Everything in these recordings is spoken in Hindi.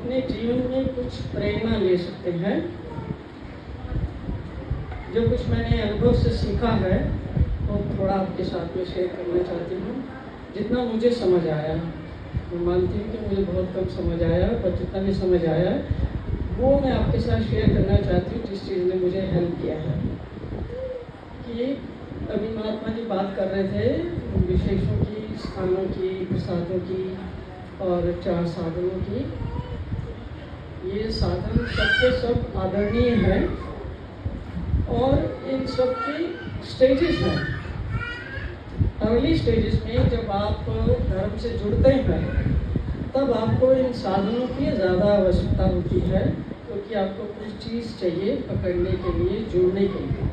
अपने जीवन में कुछ प्रेरणा ले सकते हैं। जो कुछ मैंने अनुभव से सीखा है वो थोड़ा आपके साथ में शेयर करना चाहती हूँ। जितना मुझे समझ आया, मैं मानती हूँ कि मुझे बहुत कम समझ आया, पर जितना भी समझ आया वो मैं आपके साथ शेयर करना चाहती हूँ, जिस चीज़ ने मुझे हेल्प किया है। कि अभी महात्मा जी बात कर रहे थे विशेषों की, स्थानों की, प्रसादों की और 4 साधनों की। ये साधन सबके सब आदरणीय हैं और इन सब की स्टेजेस हैं। अर्ली स्टेजेस में जब आप धर्म से जुड़ते हैं तब आपको इन साधनों की ज़्यादा आवश्यकता होती है, क्योंकि आपको कुछ चीज़ चाहिए पकड़ने के लिए, जुड़ने के लिए।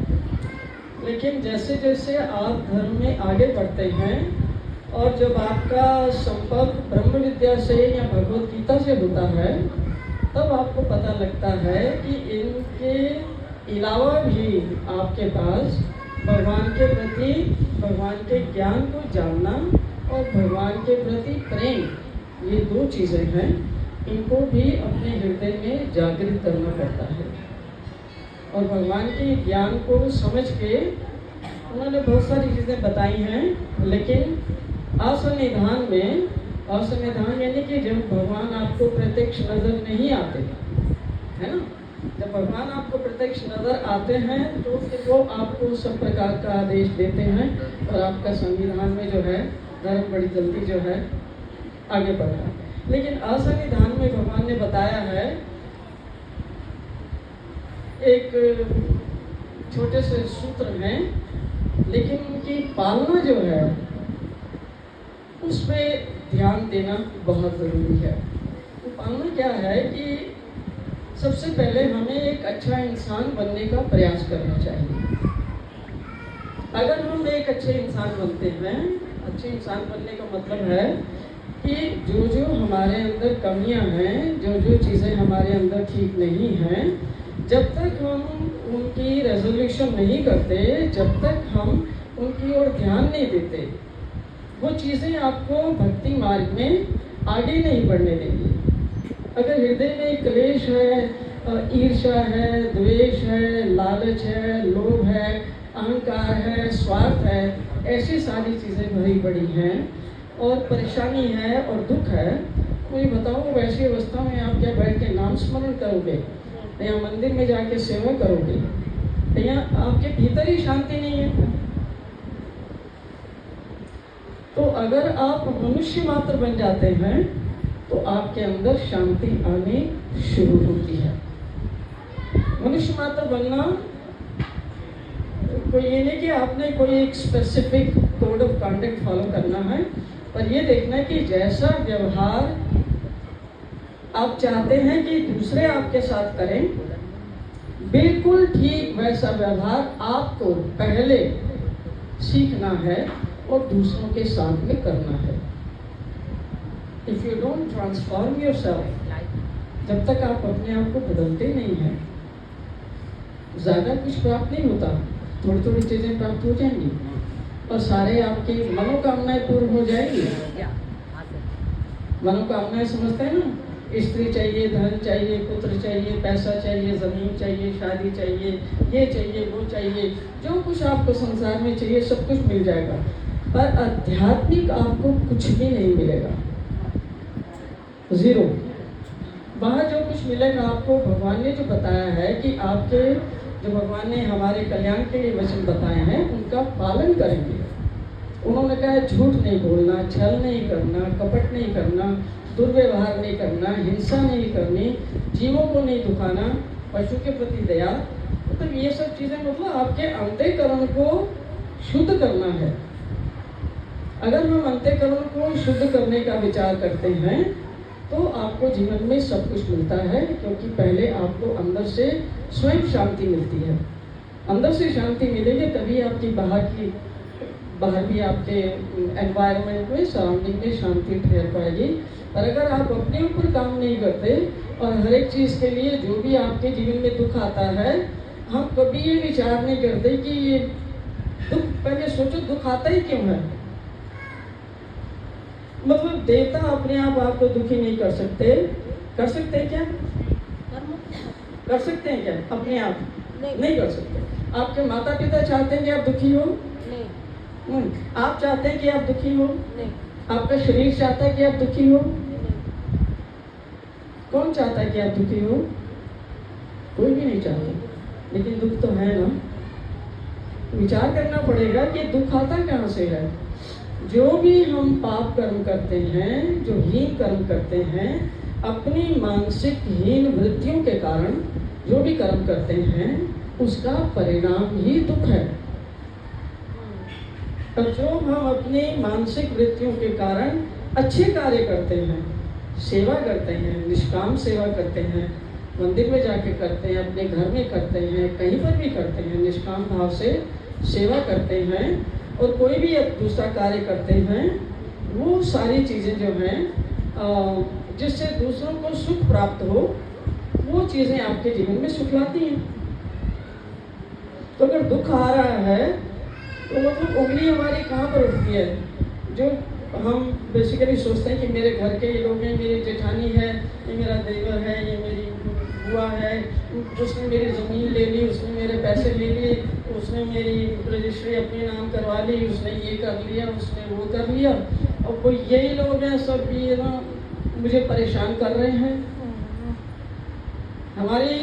लेकिन जैसे जैसे आप धर्म में आगे बढ़ते हैं और जब आपका संपर्क ब्रह्म विद्या से या भगवद गीता से होता है, तब आपको पता लगता है कि इनके अलावा भी आपके पास भगवान के प्रति, भगवान के ज्ञान को जानना और भगवान के प्रति प्रेम, ये 2 चीज़ें हैं। इनको भी अपने हृदय में जागृत करना पड़ता है। और भगवान के ज्ञान को समझ के उन्होंने बहुत सारी चीज़ें बताई हैं, लेकिन असंविधान में, असंविधान यानी कि जब भगवान आपको प्रत्यक्ष नजर नहीं आते, है ना, जब भगवान आपको प्रत्यक्ष नजर आते हैं तो फिर वो आपको सब प्रकार का आदेश देते हैं और आपका संविधान में जो है धर्म बड़ी जल्दी जो है आगे बढ़ रहा है। लेकिन असंविधान में भगवान ने बताया है, एक छोटे से सूत्र हैं, लेकिन उनकी पालना जो है उस पर ध्यान देना बहुत ज़रूरी है। तो पालना क्या है कि सबसे पहले हमें एक अच्छा इंसान बनने का प्रयास करना चाहिए। अगर हम एक अच्छे इंसान बनते हैं, अच्छे इंसान बनने का मतलब है कि जो जो हमारे अंदर कमियां हैं, जो जो चीज़ें हमारे अंदर ठीक नहीं हैं, जब तक हम उनकी रेजोल्यूशन नहीं करते, जब तक हम उनकी ओर ध्यान नहीं देते, वो चीज़ें आपको भक्ति मार्ग में आगे नहीं बढ़ने देंगी। अगर हृदय में क्लेश है, ईर्ष्या है, द्वेष है, लालच है, लोभ है, अहंकार है, स्वार्थ है, ऐसी सारी चीज़ें भरी पड़ी हैं और परेशानी है और दुख है, मुझे बताओ वैसी अवस्था में आप क्या बैठ के नाम स्मरण करोगे या मंदिर में जाके सेवा करोगे या आपके भीतर ही शांति नहीं है? तो अगर आप मनुष्य मात्र बन जाते हैं तो आपके अंदर शांति आनी शुरू होती है। मनुष्य मात्र बनना कोई ये नहीं कि आपने कोई एक specific code of conduct follow करना है, पर ये देखना है कि जैसा व्यवहार आप चाहते हैं कि दूसरे आपके साथ करें, बिल्कुल ठीक वैसा व्यवहार आपको पहले सीखना है और दूसरों के साथ में करना है। If you don't transform yourself, जब तक आप अपने आप को बदलते नहीं हैं, ज़्यादा कुछ प्राप्त नहीं होता। थोड़ी थोड़ी चीज़ें प्राप्त हो जाएंगी और सारे आपकी मनोकामनाएं पूर्ण हो जाएंगी। मनोकामनाएं समझते हैं ना, स्त्री चाहिए, धन चाहिए, पुत्र चाहिए, पैसा चाहिए, ज़मीन चाहिए, शादी चाहिए, ये चाहिए, वो चाहिए, जो कुछ आपको संसार में चाहिए सब कुछ मिल जाएगा, पर आध्यात्मिक आपको कुछ भी नहीं मिलेगा, ज़ीरो। वहाँ जो कुछ मिलेगा आपको, भगवान ने जो बताया है कि आपके, जो भगवान ने हमारे कल्याण के लिए वचन बताए हैं, उनका पालन करेंगे। उन्होंने कहा झूठ नहीं बोलना, छल नहीं करना, कपट नहीं करना, दुर्व्यवहार नहीं करना, हिंसा नहीं करनी, जीवों को नहीं दुखाना, पशु के प्रति दया, मतलब ये सब चीज़ें मतलब आपके अंतःकरण को शुद्ध करना है। अगर हम अंतःकरण को शुद्ध करने का विचार करते हैं तो आपको जीवन में सब कुछ मिलता है, क्योंकि पहले आपको अंदर से स्वयं शांति मिलती है। अंदर से शांति मिलेगी तभी आपकी बाहर भी आपके एनवायरनमेंट में, सराउंडिंग में शांति ठहर पाएगी। और अगर आप अपने ऊपर काम नहीं करते और हर एक चीज़ के लिए जो भी आपके जीवन में दुख आता है, हम कभी ये विचार नहीं करते कि ये दुख, पहले सोचो दुख आता ही क्यों है। मतलब देवता अपने आप आपको दुखी नहीं कर सकते, कर सकते हैं क्या? कर सकते हैं क्या अपने आप? नहीं कर सकते। आपके माता पिता चाहते हैं कि आप दुखी हो? नहीं। आप चाहते हैं कि आप दुखी हो? नहीं। आपका शरीर चाहता है कि आप दुखी हो? नहीं। कौन चाहता है कि आप दुखी हो? कोई भी नहीं चाहता। लेकिन दुख तो है ना। विचार करना पड़ेगा कि दुख आता कहाँ से है। जो भी हम पाप कर्म करते हैं, जो हीन कर्म करते हैं, अपनी मानसिक हीन वृत्तियों के कारण जो भी कर्म करते हैं, उसका परिणाम ही दुख है। और जो हम अपनी मानसिक वृत्तियों के कारण अच्छे कार्य करते हैं, सेवा करते हैं, निष्काम सेवा करते हैं, मंदिर में जाके करते हैं, अपने घर में करते हैं, कहीं पर भी करते हैं, निष्काम भाव से सेवा करते हैं और कोई भी दूसरा कार्य करते हैं, वो सारी चीज़ें जो हैं जिससे दूसरों को सुख प्राप्त हो, वो चीज़ें आपके जीवन में सुख लाती हैं। तो अगर दुख आ रहा है तो मतलब उंगली हमारी कहाँ पर उठती है? जो हम बेसिकली सोचते हैं कि मेरे घर के ये लोग हैं, मेरी जेठानी है, ये मेरा देवर है, ये मेरी बुआ है, उसने मेरी ज़मीन ले ली, उसने मेरे पैसे ले लिए, उसने मेरी रजिस्ट्री अपने नाम करवा ली, उसने ये कर लिया, उसने वो कर लिया, और कोई यही लोग हैं सब ये ना मुझे परेशान कर रहे हैं। हमारी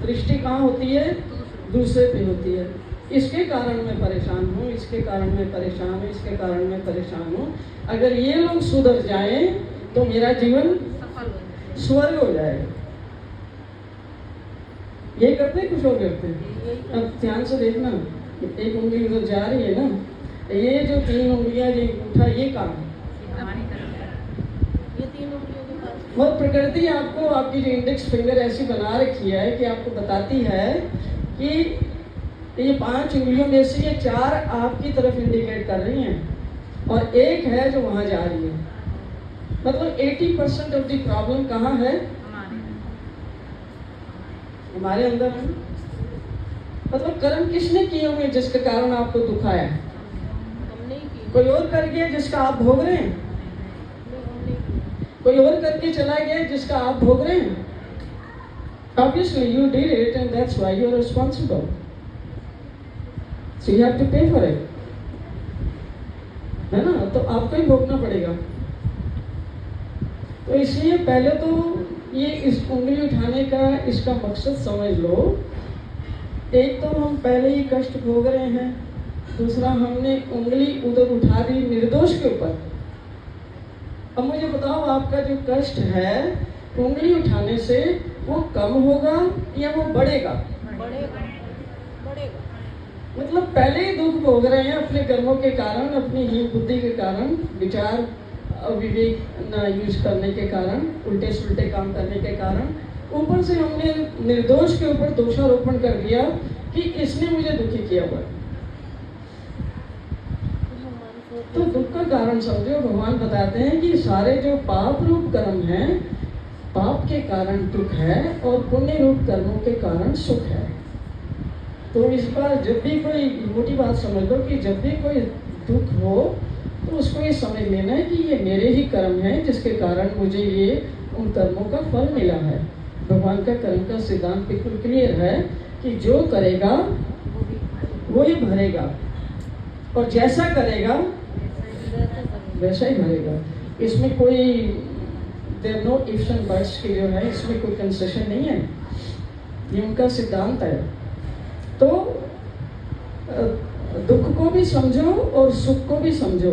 दृष्टि कहाँ होती है? दूसरे पे होती है। इसके कारण मैं परेशान हूँ, इसके कारण मैं परेशान हूँ, इसके कारण मैं परेशान हूँ। अगर ये लोग सुधर जाएं तो मेरा जीवन स्वर्ग हो जाएगा। यही करते हैं, कुछ और करते हैं। अब ध्यान से देखना, एक उंगली उधर जा रही है ना, ये जो 3 उंगलियां ये उठा, ये काम है। ये 3 उंगलियों के पास बहुत प्रकृति आपको आपकी जो इंडेक्स फिंगर ऐसी बना रखी है कि आपको बताती है कि ये 5 उंगलियों में से ये 4 आपकी तरफ इंडिकेट कर रही हैं और एक है जो वहां जा रही है। मतलब 80% ऑफ द प्रॉब्लम कहाँ है? हमारे अंदर है। मतलब कर्म किसने किए हुए जिसके कारण आपको दुख आया? कोई और कर गया जिसका आप भोग रहे हैं? कोई और करके चला गया जिसका आप भोग रहे हैं? Obviously you did it and that's why you are responsible. So you have to pay for it. है ना? तो आपको ही भोगना पड़ेगा। तो इसलिए पहले तो ये इस उंगली उठाने का इसका मकसद समझ लो। एक तो हम पहले ही कष्ट भोग रहे हैं, दूसरा हमने उंगली उधर उठा दी निर्दोष के ऊपर। अब मुझे बताओ, आपका जो कष्ट है उंगली उठाने से वो कम होगा या वो बढ़ेगा? बढ़ेगा। मतलब पहले ही दुख भोग रहे हैं अपने कर्मों के कारण, अपनी हीन बुद्धि के कारण, विचार विवेक न यूज करने के कारण, उल्टे सुलटे काम करने के कारण, ऊपर से हमने निर्दोष के ऊपर दोषारोपण कर दिया कि इसने मुझे दुखी किया हुआ। तो दुख का कारण समझो। भगवान बताते हैं कि सारे जो पाप रूप कर्म हैं, पाप के कारण दुख है और पुण्य रूप कर्मों के कारण सुख है। तो इस बार जब भी कोई मोटी बात समझ लो कि जब भी कोई दुख हो तो उसको ये समझ लेना है कि ये मेरे ही कर्म हैं जिसके कारण मुझे ये उन कर्मों का फल मिला है। भगवान का कर्म का सिद्धांत बिल्कुल क्लियर है कि जो करेगा वो ही भरेगा और जैसा करेगा वैसा ही भरेगा। इसमें कोई there no ifs and buts की जो है, इसमें कोई कंसेशन नहीं है, ये उनका सिद्धांत है। तो दुख को भी समझो और सुख को भी समझो,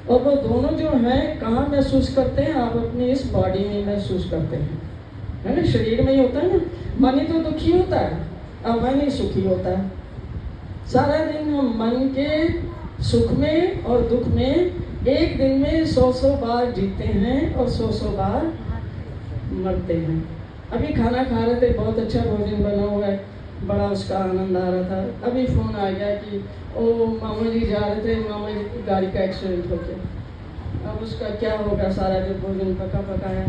और वो दोनों जो हैं कहाँ महसूस करते हैं? आप अपनी इस बॉडी में महसूस करते हैं, है ना? शरीर में ही होता है ना। मन ही तो दुखी होता है और मन ही सुखी होता है। सारा दिन हम मन के सुख में और दुख में एक दिन में 100 बार जीते हैं और 100 बार मरते हैं। अभी खाना खा रहे थे, बहुत अच्छा भोजन बना हुआ है, बड़ा उसका आनंद आ रहा था। अभी फ़ोन आ गया कि ओ मामा जी जा रहे थे, मामा जी की गाड़ी का एक्सीडेंट हो गया। अब उसका क्या होगा? सारा जो भोजन पका पकाया,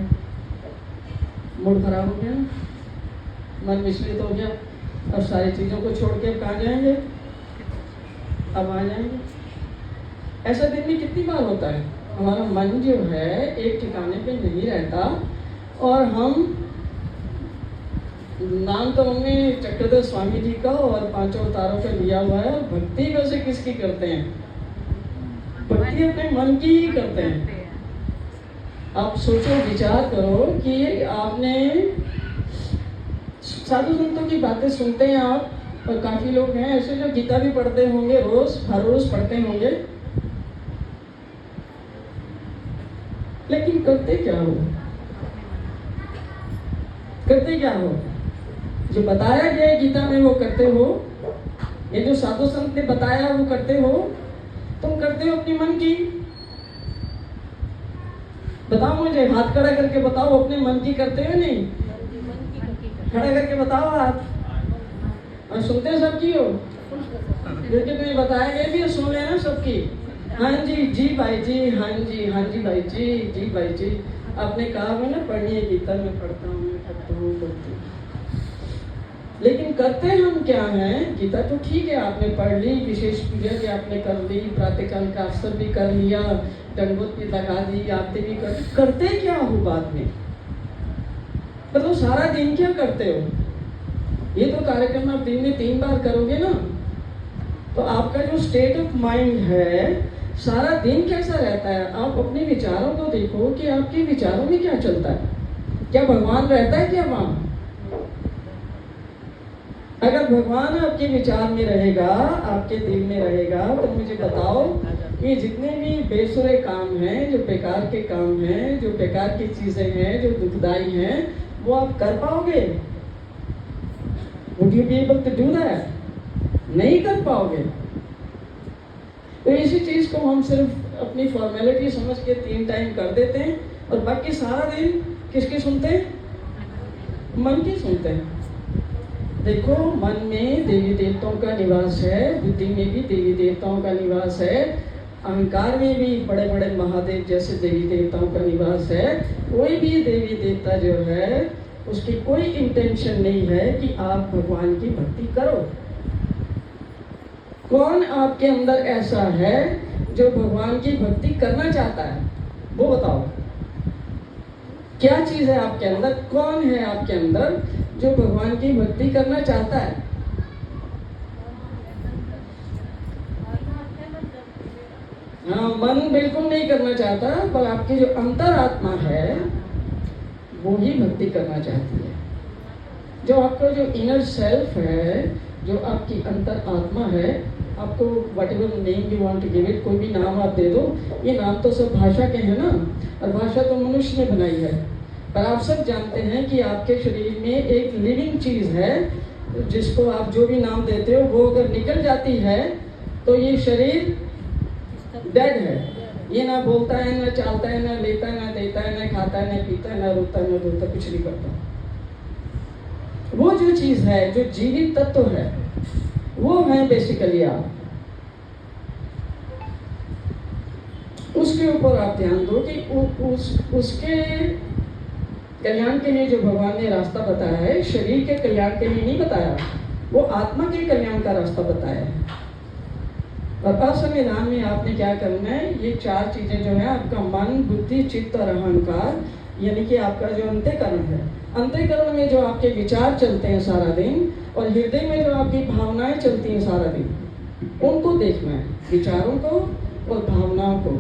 मूड खराब हो गया, मन विचलित हो गया। अब सारी चीज़ों को छोड़ के अब कहाँ जाएंगे? अब आ जाएंगे। ऐसा दिन में कितनी बार होता है? हमारा मन जो है एक ठिकाने पे नहीं रहता और हम नाम तो हमने चक्रधर स्वामी जी का और पांचों अवतारों का लिया हुआ है। भक्ति वैसे किसकी करते हैं? भक्ति अपने मन की ही करते हैं। आप सोचो, विचार करो कि आपने साधु संतों की बातें सुनते हैं आप, और काफी लोग हैं ऐसे जो गीता भी पढ़ते होंगे, हर रोज पढ़ते होंगे, लेकिन करते क्या हो? करते क्या हो? जो बताया गया है गीता में वो करते हो? ये जो साधु संत ने बताया वो करते हो? तुम करते हो अपनी मन की? बताओ मुझे, हाथ खड़ा करके बताओ, अपने मन की करते हो नहीं? खड़ा करके बताओ हाथ। और सुनते सबकी हो? क्योंकि तुम्हें बताया गया भी सुन लेना सबकी। हाँ जी, जी भाई जी, हाँ जी, हाँ जी भाई जी, जी भाई जी। आपने कहा है ना, पढ़िए गीता में पढ़ता हूँ, मैं करता हूँ, करती हूँ। लेकिन करते हम क्या हैं? गीता तो ठीक है, आपने पढ़ ली, विशेष पूजा भी आपने कर ली, प्रातःकाल का अवसर भी कर लिया, दंडवत भी लगा दी, आरती भी कर, करते क्या हो बाद में? मतलब सारा दिन क्या करते हो? ये तो कार्यक्रम आप दिन में 3 बार करोगे ना, तो आपका जो स्टेट ऑफ माइंड है सारा दिन कैसा रहता है? आप अपने विचारों को देखो कि आपके विचारों में क्या चलता है। क्या भगवान रहता है क्या वहां? अगर भगवान आपके विचार में रहेगा, आपके दिल में रहेगा, तो मुझे बताओ ये जितने भी बेसुरे काम हैं, जो बेकार के काम हैं, जो बेकार की चीजें हैं, जो दुखदाई हैं, वो आप कर पाओगे? Would you be able to do that? नहीं कर पाओगे। तो इसी चीज को हम सिर्फ अपनी फॉर्मेलिटी समझ के 3 टाइम कर देते हैं, और बाकी सारा दिन किसकी सुनते हैं? मन की सुनते हैं। देखो, मन में देवी देवताओं का निवास है, बुद्धि में भी देवी देवताओं का निवास है, अहंकार में भी बड़े बड़े महादेव जैसे देवी देवताओं का निवास है। कोई भी देवी देवता जो है उसकी कोई इंटेंशन नहीं है कि आप भगवान की भक्ति करो। कौन आपके अंदर ऐसा है जो भगवान की भक्ति करना चाहता है? वो बताओ, क्या चीज है आपके अंदर? कौन है आपके अंदर जो भगवान की भक्ति करना चाहता है? हाँ, मन बिल्कुल नहीं करना चाहता, पर आपकी जो अंतरात्मा है वो ही भक्ति करना चाहती है। जो आपका जो इनर सेल्फ है, जो आपकी अंतर आत्मा है, आपको whatever name you want to give it, कोई भी नाम आप दे दो। ये नाम तो सब भाषा के हैं ना, और भाषा तो मनुष्य ने बनाई है। पर आप सब जानते हैं कि आपके शरीर में एक लिविंग चीज है, जिसको आप जो भी नाम देते हो, वो अगर निकल जाती है तो ये शरीर डेड है। ये ना बोलता है, ना चालता है, ना लेता है, ना देता है, ना खाता है, ना पीता है, ना रोता है, ना धोता, कुछ नहीं करता। वो जो चीज है, जो जीवित तत्व है, वो है बेसिकली आप। उसके ऊपर आप ध्यान दो कि उसके कल्याण के लिए जो भगवान ने रास्ता बताया है, शरीर के कल्याण के लिए नहीं बताया, वो आत्मा के कल्याण का रास्ता बताया है। और असंविधान में आपने क्या करना है? ये 4 चीजें जो है, आपका मन, बुद्धि, चित्त और अहंकार, यानी कि आपका जो अंतःकरण है, अंतःकरण में जो आपके विचार चलते हैं सारा दिन, और हृदय में जो आपकी भावनाएं चलती हैं सारा दिन, उनको देखना है। विचारों को और भावनाओं को,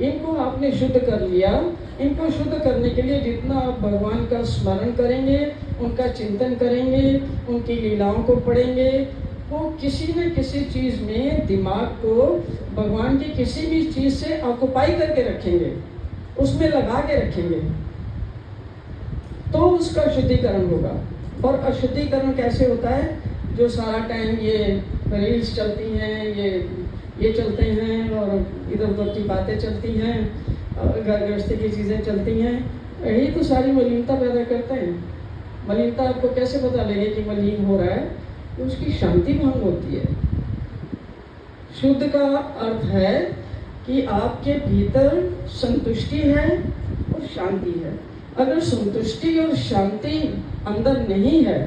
इनको आपने शुद्ध कर लिया। इनको शुद्ध करने के लिए जितना आप भगवान का स्मरण करेंगे, उनका चिंतन करेंगे, उनकी लीलाओं को पढ़ेंगे, वो किसी न किसी चीज में दिमाग को भगवान की किसी भी चीज से ऑक्युपाई करके रखेंगे, उसमें लगा के रखेंगे, तो उसका शुद्धिकरण होगा। और अशुद्धिकरण कैसे होता है? जो सारा टाइम ये रील्स चलती हैं, ये चलते हैं, और इधर उधर की बातें चलती हैं, घर गृहस्थी की चीज़ें चलती हैं, यही तो सारी मलिनता पैदा करते हैं। मलिनता आपको कैसे पता लगे कि मलिन हो रहा है? तो उसकी शांति भंग होती है। शुद्ध का अर्थ है कि आपके भीतर संतुष्टि है और शांति है। अगर संतुष्टि और शांति अंदर नहीं है,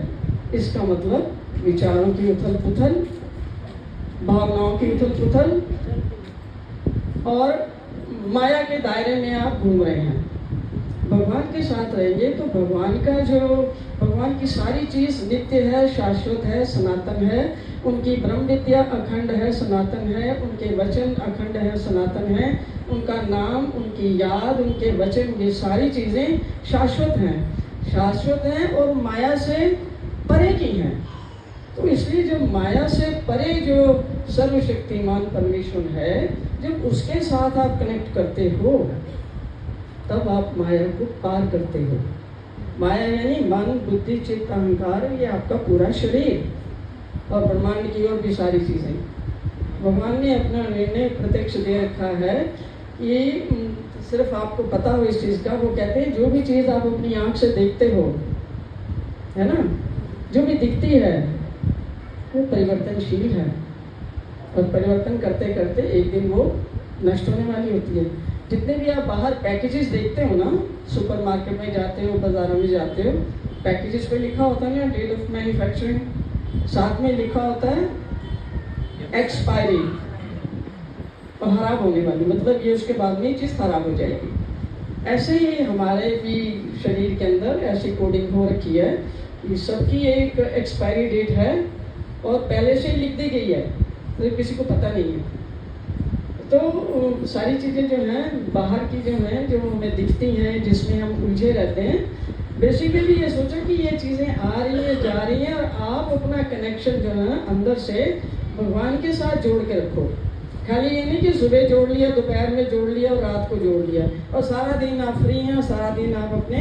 इसका मतलब विचारों की उथल पुथल, भावनाओं की उथल पुथल, और माया के दायरे में आप घूम रहे हैं। भगवान के साथ रहेंगे तो भगवान की सारी चीज़ नित्य है, शाश्वत है, सनातन है। उनकी ब्रह्म विद्या अखंड है, सनातन है। उनके वचन अखंड है, सनातन है। उनका नाम, उनकी याद, उनके वचन, ये सारी चीज़ें शाश्वत हैं और माया से परे की हैं। तो इसलिए जो माया से परे जो सर्वशक्तिमान परमेश्वर है, जब उसके साथ आप कनेक्ट करते हो तब आप माया को पार करते हो। माया यानी मन, बुद्धि, चित्त, अहंकार, ये आपका पूरा शरीर और ब्रह्मांड की और भी सारी चीज़ें। भगवान ने अपना निर्णय प्रत्यक्ष दे रखा है। ये सिर्फ आपको पता हो इस चीज़ का। वो कहते हैं जो भी चीज़ आप अपनी आँख से देखते हो, है ना, जो भी दिखती है वो परिवर्तनशील है और परिवर्तन करते करते एक दिन वो नष्ट होने वाली होती है। जितने भी आप बाहर पैकेजेस देखते हो ना, सुपरमार्केट में जाते हो, बाजारों में जाते हो, पैकेजेस पे लिखा होता है ना डेट ऑफ मैन्युफैक्चरिंग, साथ में लिखा होता है एक्सपायरी और खराब होने वाली, मतलब ये उसके बाद में ये चीज़ खराब हो जाएगी। ऐसे ही हमारे भी शरीर के अंदर ऐसी कोडिंग हो रखी है कि सबकी एक एक्सपायरी डेट है और पहले से ही लिख दी गई है, तो किसी को पता नहीं है। तो सारी चीज़ें जो हैं बाहर की जो हैं, जो हमें दिखती हैं, जिसमें हम उलझे रहते हैं, बेसिकली ये सोचो कि ये चीज़ें आ रही हैं, जा रही हैं, और आप अपना कनेक्शन जो है अंदर से भगवान के साथ जोड़ के रखो। खाली ये नहीं कि सुबह जोड़ लिया, दोपहर में जोड़ लिया और रात को जोड़ लिया और सारा दिन आप फ्री हैं, सारा दिन आप अपने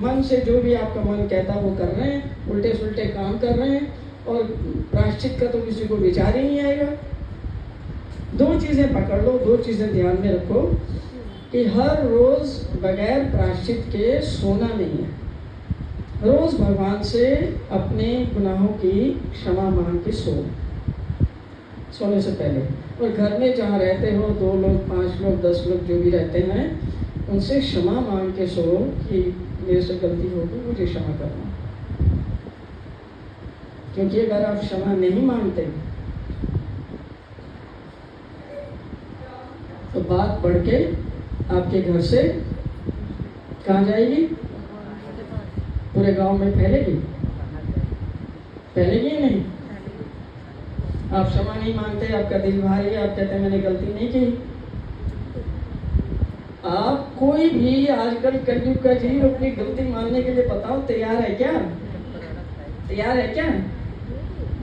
मन से जो भी आपका मन कहता है वो कर रहे हैं, उल्टे सुल्टे काम कर रहे हैं और प्रायश्चित का तो किसी को विचार ही नहीं आएगा। दो चीज़ें पकड़ लो, दो चीज़ें ध्यान में रखो कि हर रोज़ बगैर प्रायश्चित के सोना नहीं है। रोज़ भगवान से अपने गुनाहों की क्षमा मांग के सोने से पहले। और घर में जहाँ रहते हो, 2 लोग, 5 लोग, 10 लोग जो भी रहते हैं, उनसे क्षमा मांग के सो कि मेरे से गलती होगी, मुझे क्षमा करना। क्योंकि अगर आप क्षमा नहीं मांगते तो बात बढ़ के आपके घर से कहाँ जाएगी? पूरे गांव में फैलेगी ही नहीं। आप क्षमा नहीं मांगते, आपका दिल भारी है, आप कहते हैं मैंने गलती नहीं की। आप कोई भी आजकल कलयुग का जीव अपनी गलती मानने के लिए बताओ तैयार है क्या?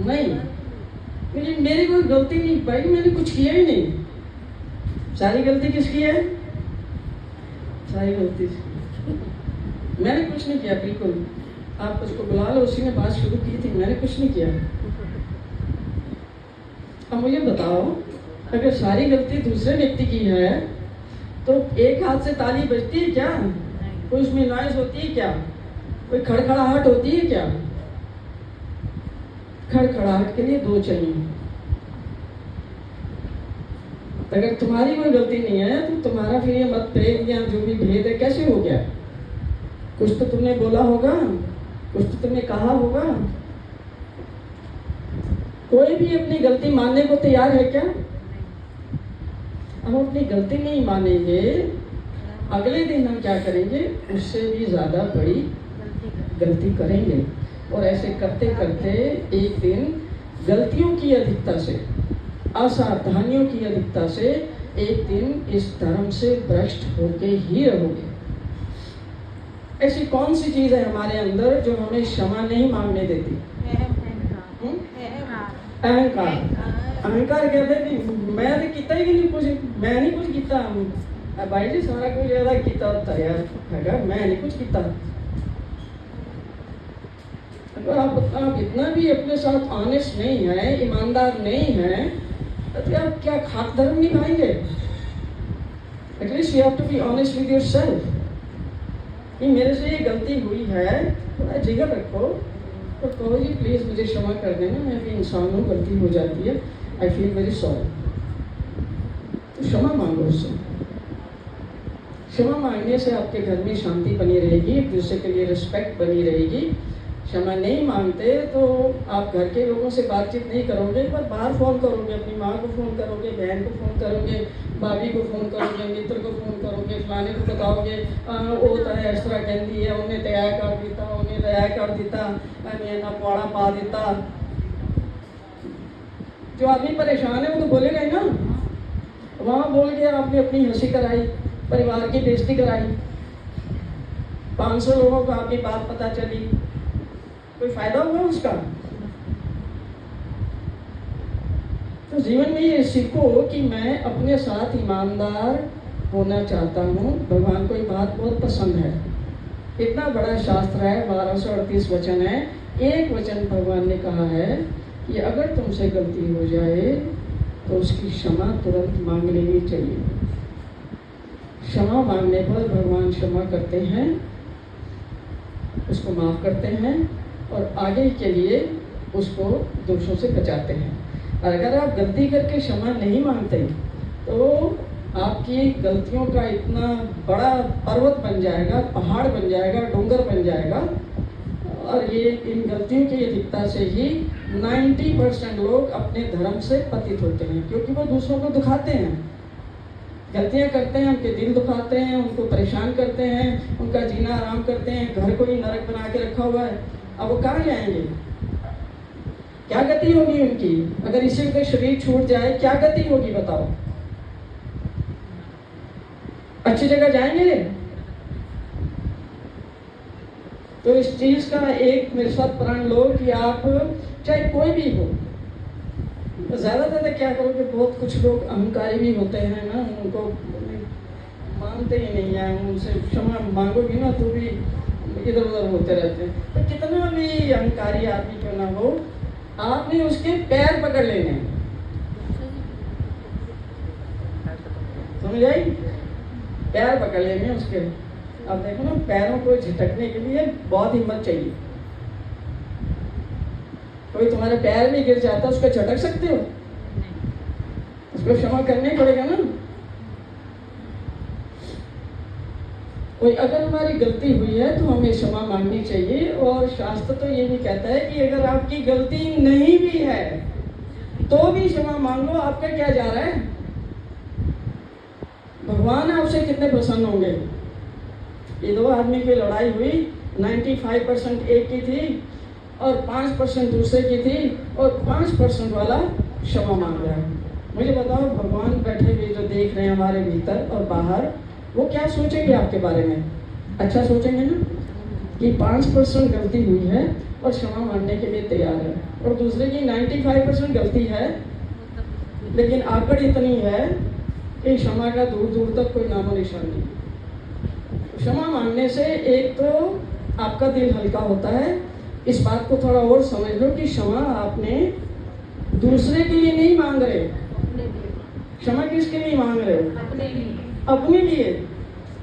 नहीं। मेरी कोई गलती नहीं भाई, मैंने कुछ किया ही नहीं। सारी गलती किसकी है? सारी गलती मैंने कुछ नहीं किया। बिल्कुल, आप उसको बुला लो, उसी ने बात शुरू की थी, मैंने कुछ नहीं किया। अब मुझे बताओ, अगर सारी गलती दूसरे व्यक्ति की है तो एक हाथ से ताली बजती है क्या? कोई उसमें नॉइज होती है क्या? कोई खड़खड़ाहट होती है क्या? खड़खड़ाहट के लिए 2 चाहिए। अगर तुम्हारी कोई गलती नहीं है तो तुम्हारा फिर ये मतभेद या जो भी भेद है कैसे हो गया? कुछ तो तुमने बोला होगा, कुछ तो तुमने कहा होगा। कोई भी अपनी गलती मानने को तैयार है क्या? हम अपनी गलती नहीं मानेंगे, अगले दिन हम क्या करेंगे? उससे भी ज़्यादा बड़ी गलती करेंगे। और ऐसे करते करते एक दिन गलतियों की अधिकता से, असावधानियों की अधिकता से एक दिन इस धर्म से भ्रष्ट होके ही रहोगे। ऐसी कौन सी चीज़ है हमारे अंदर जो हमें क्षमा नहीं मांगने देती? अहंकार कहते हैं कि मैं तो किता ही नहीं कुछ, मैं नहीं कुछ किया भाई जी, सारा कुछ ज़्यादा किया होता यार, मैं नहीं कुछ किया। अगर आप इतना भी अपने साथ ऑनेस्ट नहीं है, ईमानदार नहीं है, तो आप क्या खाक धर्म निभाएंगे? At least you have to be honest with yourself कि मेरे से ये गलती हुई है, थोड़ा जिगर रखो तो कहो जी प्लीज़ मुझे क्षमा कर देना, मैं भी इंसान हूँ, गलती हो जाती है, आई फील वेरी सॉरी। तो क्षमा मांगो उससे। क्षमा मांगने से आपके घर में शांति बनी रहेगी, एक दूसरे के लिए रिस्पेक्ट बनी रहेगी, क्षमा नहीं मांगते तो आप घर के लोगों से बातचीत नहीं करोगे, पर बाहर फ़ोन करोगे, अपनी माँ को फ़ोन करोगे, बहन को फ़ोन करोगे, भाभी को फ़ोन करोगे, मित्र को फ़ोन करोगे, फलाने को बताओगे वो तरह इस तरह कहती है, उन्हें तैयार कर देता, उन्हें तैयार कर देता, ना पौड़ा पा देता। जो आदमी परेशान है वो तो बोलेगा ही ना। वहाँ बोल के आपने अपनी हंसी कराई, परिवार की बेइज्जती कराई, 500 लोगों को आपकी बात पता चली, कोई फायदा हुआ उसका? तो जीवन में ये सीखो कि मैं अपने साथ ईमानदार होना चाहता हूँ। भगवान को ये बात बहुत पसंद है। इतना बड़ा शास्त्र है, 1238 वचन है, एक वचन भगवान ने कहा है कि अगर तुमसे गलती हो जाए तो उसकी क्षमा तुरंत मांग लेनी चाहिए। क्षमा मांगने पर भगवान क्षमा करते हैं, उसको माफ़ करते हैं और आगे के लिए उसको दोषों से बचाते हैं। और अगर आप गलती करके क्षमा नहीं मांगते तो आपकी गलतियों का इतना बड़ा पर्वत बन जाएगा, पहाड़ बन जाएगा, डूंगर बन जाएगा। और ये इन गलतियों की अधिकता से ही 90% लोग अपने धर्म से पतित होते हैं, क्योंकि वो दूसरों को दुखाते हैं, गलतियां करते हैं, उनके दिल दुखाते हैं, उनको परेशान करते हैं, उनका जीना आराम करते हैं, घर को ही नरक बना के रखा हुआ है। अब वो कहाँ जाएंगे? क्या गति होगी उनकी? अगर इसी का शरीर छूट जाए क्या गति होगी बताओ? अच्छी जगह जाएंगे? तो इस चीज का एक मेरे साथ प्रण लो कि आप चाहे कोई भी हो, ज्यादातर क्या करोगे, बहुत कुछ लोग अहंकारी भी होते हैं ना, उनको मानते ही नहीं है, उनसे क्षमा मांगोगी ना तो भी इधर उधर होते रहते हैं। तो कितना भी अहंकारी आदमी क्यों ना हो, आपने उसके पैर पकड़ लेने हैं। समझ आई? पैर पकड़ लेने उसके। अब देखो ना, पैरों को झटकने के लिए बहुत हिम्मत चाहिए। कोई तुम्हारे पैर में गिर जाता है, उसको झटक सकते हो? उसको क्षमा करना ही पड़ेगा ना। कोई अगर हमारी गलती हुई है तो हमें क्षमा मांगनी चाहिए। और शास्त्र तो ये भी कहता है कि अगर आपकी गलती नहीं भी है तो भी क्षमा मांग लो। आपका क्या जा रहा है? भगवान आपसे कितने प्रसन्न होंगे। ये दो आदमी की लड़ाई हुई, 95% एक की थी और 5% दूसरे की थी, और 5% वाला क्षमा मांग रहा है। मुझे बताओ, भगवान बैठे हुए जो देख रहे हैं हमारे भीतर और बाहर, वो क्या सोचेंगे आपके बारे में? अच्छा सोचेंगे ना कि 5% गलती हुई है और क्षमा मांगने के लिए तैयार है, और दूसरे की 95% गलती है लेकिन आकड़ इतनी है कि क्षमा का दूर दूर तक कोई नामो निशान नहीं। क्षमा मांगने से एक तो आपका दिल हल्का होता है। इस बात को थोड़ा और समझ लो कि क्षमा आपने दूसरे के लिए नहीं मांग रहे। क्षमा किसके लिए मांग रहे हो? अपने लिए।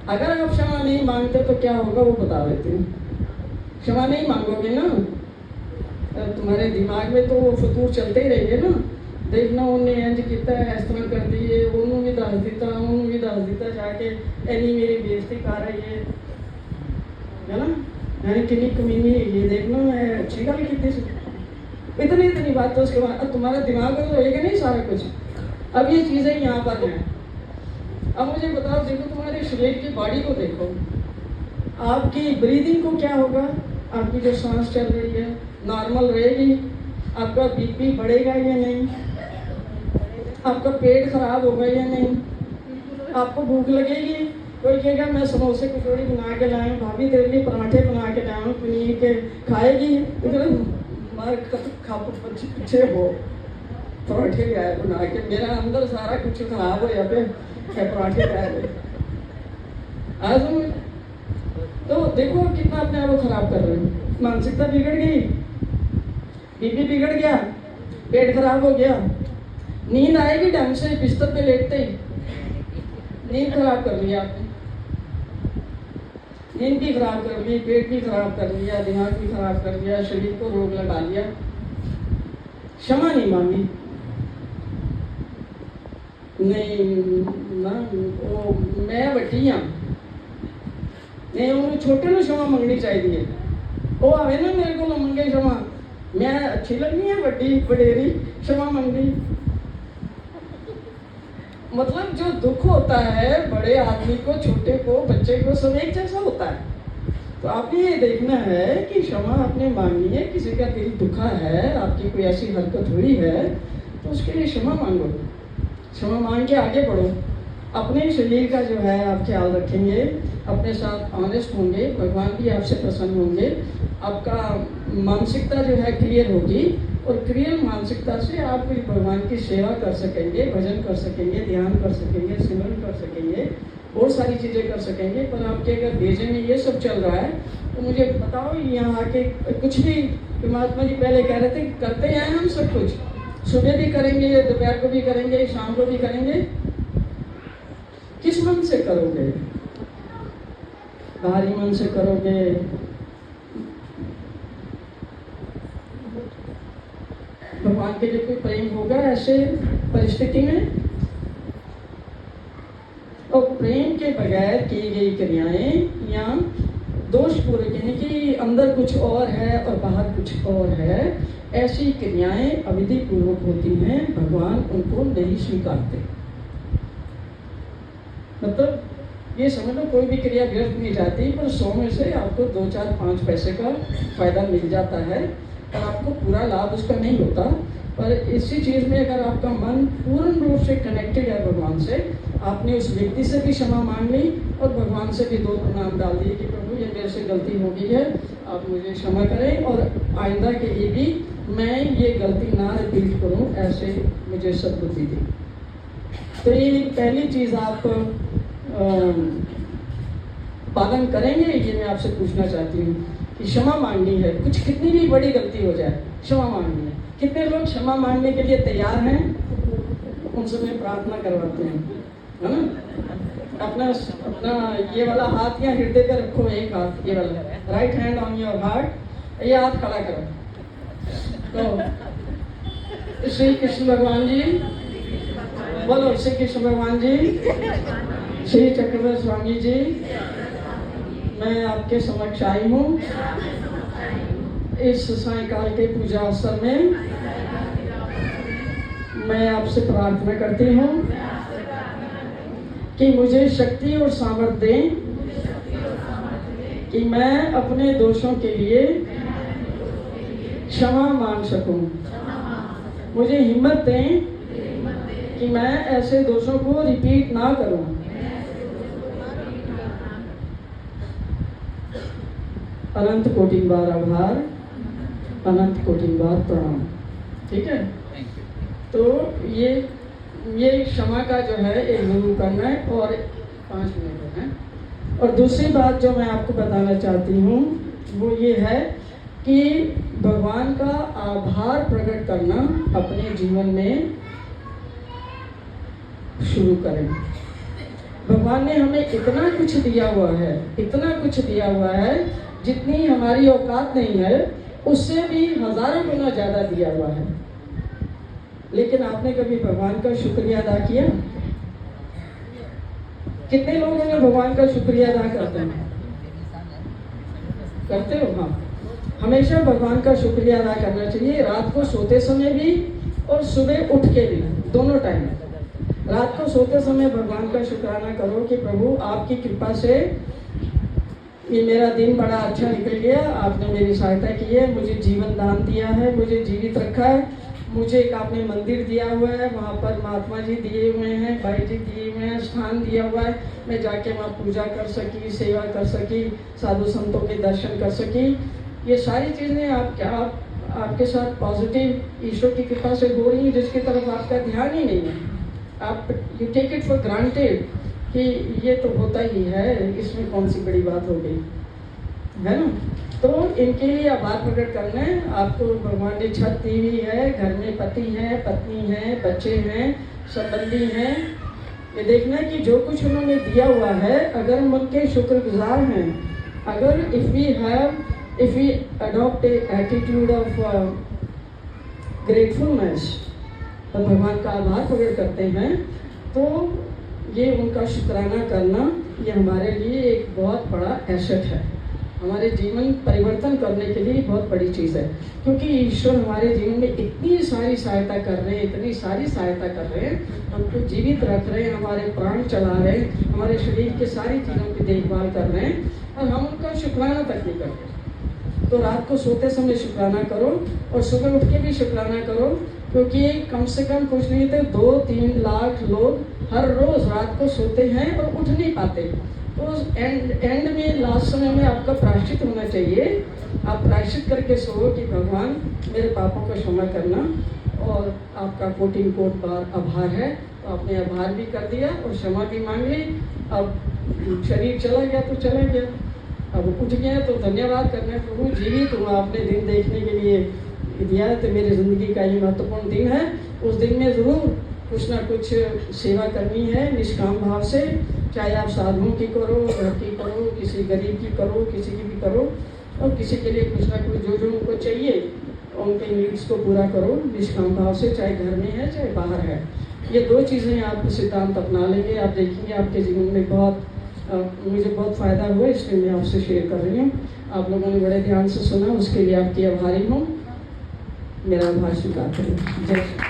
अगर आप क्षमा नहीं मांगते तो क्या होगा वो बता देते हैं। क्षमा नहीं मांगोगे ना, तुम्हारे दिमाग में तो वो फतूर चलते ही रहेंगे ना। देखना उन्हें इंज किया, इस तरह कर दिए, उन्होंने भी दस दिता, उन्होंने भी दस दिता, जाके इन्नी मेरी बेइज्जती कर रही है ना, मैंने कितनी कमीनी है ये देखना, मैं अच्छी गल की थी। इतनी बात तो उसके बाद तुम्हारा दिमाग में तो रहेगा नहीं सारा कुछ। अब ये चीज़ें यहाँ पर हैं। अब मुझे बताओ, देखो तुम्हारे शरीर की बॉडी को देखो, आपकी ब्रीदिंग को क्या होगा? आपकी जो सांस चल रही है नॉर्मल रहेगी? आपका बीपी बढ़ेगा या नहीं? आपका पेट खराब होगा या नहीं? आपको भूख लगेगी? कोई कहेगा मैं समोसे कचौड़ी बना के लाऊं, भाभी तेरे लिए पराठे बना के लाऊं, पनीर के खाएगी? पीछे हो पराठे लाए बना के, मेरा अंदर सारा कुछ खराब हो जाते पराठे लाए। आज तो देखो कितना अपने आप को खराब कर रहे हो। मानसिकता बिगड़ गई, बीपी बिगड़ गया, पेट खराब हो गया, नींद आएगी ढंग से बिस्तर पे लेटते ही, नींद खराब कर लिया आपने, नींद भी खराब कर ली, पेट भी खराब कर लिया, दिमाग भी खराब कर लिया, शरीर को रोग लगा लिया। क्षमा नहीं मांगी, नहीं ना वो मैं वटी हाँ, नहीं उन्होंने छोटे ਨੂੰ क्षमा मंगनी चाहिए। वो आवे ना मेरे को मंगे क्षमा, मैं अच्छी लगनी है बड़ी बडेरी क्षमा मंगी। मतलब जो दुख होता है बड़े आदमी को, छोटे को, बच्चे को, सब एक जैसा होता है। तो आपने ये देखना है कि क्षमा आपने मांगनी है। किसी का दिल दुखा है, आपकी कोई ऐसी हरकत हुई है तो उसके लिए क्षमा मांगो, क्षमा मांग के आगे बढ़ो। अपने शरीर का जो है आप ख्याल रखेंगे, अपने साथ ऑनेस्ट होंगे, भगवान भी आपसे प्रसन्न होंगे, आपका मानसिकता जो है क्लियर होगी और क्लियर मानसिकता से आप फिर भगवान की सेवा कर सकेंगे, भजन कर सकेंगे, ध्यान कर सकेंगे, सिमरन कर सकेंगे, बहुत सारी चीज़ें कर सकेंगे। पर आपके अगर भेजे में ये सब चल रहा है तो मुझे बताओ, यहाँ आके कुछ भी, महात्मा जी पहले कह रहे थे करते हैं हम सब कुछ, सुबह भी करेंगे, दोपहर को भी करेंगे, शाम को भी करेंगे, किस मन से करोगे? बाहरी मन से करोगे, भगवान के लिए कोई प्रेम होगा ऐसे परिस्थिति में? और प्रेम के बगैर की गई क्रियाएं या दोषपूर्वक, यानी कि अंदर कुछ और है और बाहर कुछ और है, ऐसी क्रियाएं अविधि पूर्वक होती हैं, भगवान उनको नहीं स्वीकारते। मतलब ये समझ लो कोई भी क्रिया व्यर्थ नहीं जाती, पर 100 में से आपको 2, 4, 5 पैसे का फायदा मिल जाता है और आपको पूरा लाभ उसका नहीं होता। पर इसी चीज़ में अगर आपका मन पूर्ण रूप से कनेक्टेड है भगवान से, आपने उस व्यक्ति से भी क्षमा मांग ली और भगवान से भी 2 प्रणाम डाल दिए कि प्रभु ये मेरे से गलती हो गई है, आप मुझे क्षमा करें और आइंदा के लिए भी मैं ये गलती ना रिपीट करूं, ऐसे मुझे सद्बुद्धि दी। तो ये पहली चीज़ आप पालन करेंगे, ये मैं आपसे पूछना चाहती हूँ कि क्षमा मांगनी है, कुछ कितनी भी बड़ी गलती हो जाए क्षमा मांगनी है। कितने लोग क्षमा मांगने के लिए तैयार हैं? उनसे मैं प्रार्थना करवाते हैं, है ना? अपना अपना ये वाला हाथ या हृदय पर रखो, एक हाथ ये वाला, right hand on your heart, ये हाथ खड़ा करो। तो श्री कृष्ण भगवान जी बोलो, श्री कृष्ण भगवान जी, श्री चक्रवर्ती स्वामी जी, मैं आपके समक्ष आई हूँ इस सायंकाल के पूजा अवसर में। मैं आपसे प्रार्थना करती हूँ कि मुझे शक्ति और सामर्थ्य दें कि मैं अपने दोषों के लिए क्षमा मांग सकूं। मुझे हिम्मत दें कि मैं ऐसे दोषों को रिपीट ना करूं। अनंत कोटि बार आभार, अनंत कोटि बार प्रणाम। ठीक है, तो ये क्षमा का जो है एक जरूर करना है और 5 मिनट है। और दूसरी बात जो मैं आपको बताना चाहती हूँ वो ये है कि भगवान का आभार प्रकट करना अपने जीवन में शुरू करें। भगवान ने हमें इतना कुछ दिया हुआ है, इतना कुछ दिया हुआ है, जितनी हमारी औकात नहीं है उससे भी हजारों गुना ज़्यादा दिया हुआ है। लेकिन आपने कभी भगवान का शुक्रिया अदा किया? कितने लोग हैं भगवान का शुक्रिया अदा करते हैं? करते हो? हाँ, हमेशा भगवान का शुक्रिया अदा करना चाहिए, रात को सोते समय भी और सुबह उठ के भी, दोनों टाइम। रात को सोते समय भगवान का शुक्राना करो कि प्रभु आपकी कृपा से ये मेरा दिन बड़ा अच्छा निकल गया, आपने मेरी सहायता की है, मुझे जीवन दान दिया है, मुझे जीवित रखा है, मुझे एक आपने मंदिर दिया हुआ है, वहाँ पर महात्मा जी दिए हुए हैं, भाई जी दिए हुए हैं, स्थान दिया हुआ है, मैं जाके वहाँ पूजा कर सकी, सेवा कर सकी, साधु संतों के दर्शन कर सकी। ये सारी चीज़ें आपके साथ पॉजिटिव ईश्वर की कृपा से हो रही हैं, जिसकी तरफ आपका ध्यान ही नहीं है। आप you take it for granted कि ये तो होता ही है, इसमें कौन सी बड़ी बात हो गई, है ना? तो इनके लिए आभार प्रकट करना है। आपको भगवान ने छत दी हुई है, घर में पति है, पत्नी है, बच्चे हैं, संबंधी हैं। ये देखना है कि जो कुछ उन्होंने दिया हुआ है, अगर हम उनके शुक्रगुजार हैं, अगर if we adopt a attitude of gratefulness, और भगवान का आभार प्रकट करते हैं, तो ये उनका शुक्राना करना ये हमारे लिए एक बहुत बड़ा एसेट है। हमारे जीवन परिवर्तन करने के लिए बहुत बड़ी चीज़ है, क्योंकि ईश्वर हमारे जीवन में इतनी सारी सहायता कर रहे हैं, इतनी सारी सहायता कर रहे हैं, हमको जीवित रख रहे हैं, हमारे प्राण चला रहे हैं, हमारे शरीर के सारी चीज़ों की देखभाल कर रहे हैं, और हम उनका शुक्राना तक नहीं करते। तो रात को सोते समय शुक्राना करो और सुबह उठ के भी शुक्राना करो, क्योंकि कम से कम कुछ नहीं तो 2-3 लाख लोग हर रोज़ रात को सोते हैं और उठ नहीं पाते। तो एंड में लास्ट समय में आपका प्रायश्चित होना चाहिए। आप प्रायश्चित करके सो कि भगवान मेरे पापों को क्षमा करना, और आपका कोटि कोट बार आभार है, तो आपने आभार भी कर दिया और क्षमा भी मांग ली। अब शरीर चला गया तो चला गया, अब उठ गया तो धन्यवाद करना, प्रभु जीवित हूँ, आपने दिन देखने के लिए दिया है, तो मेरी ज़िंदगी का ये महत्वपूर्ण दिन है। उस दिन में ज़रूर कुछ ना कुछ सेवा करनी है निष्काम भाव से, चाहे आप साधुओं की करो, घर की करो, किसी गरीब की करो, किसी की भी करो, और किसी के लिए कुछ ना कुछ जो उनको चाहिए उनके नीड्स को पूरा करो निष्काम भाव से, चाहे घर में है चाहे बाहर है। ये 2 चीज़ें आप सिद्धांत अपना लेंगे, आप देखेंगे आपके जीवन में बहुत मुझे बहुत फ़ायदा हुआ, इसलिए मैं आपसे शेयर कर रही हूँ। आप लोगों ने बड़े ध्यान से सुना, उसके लिए आपकी आभारी हूँ। मेरा आभार स्वीकार करें। जय श्री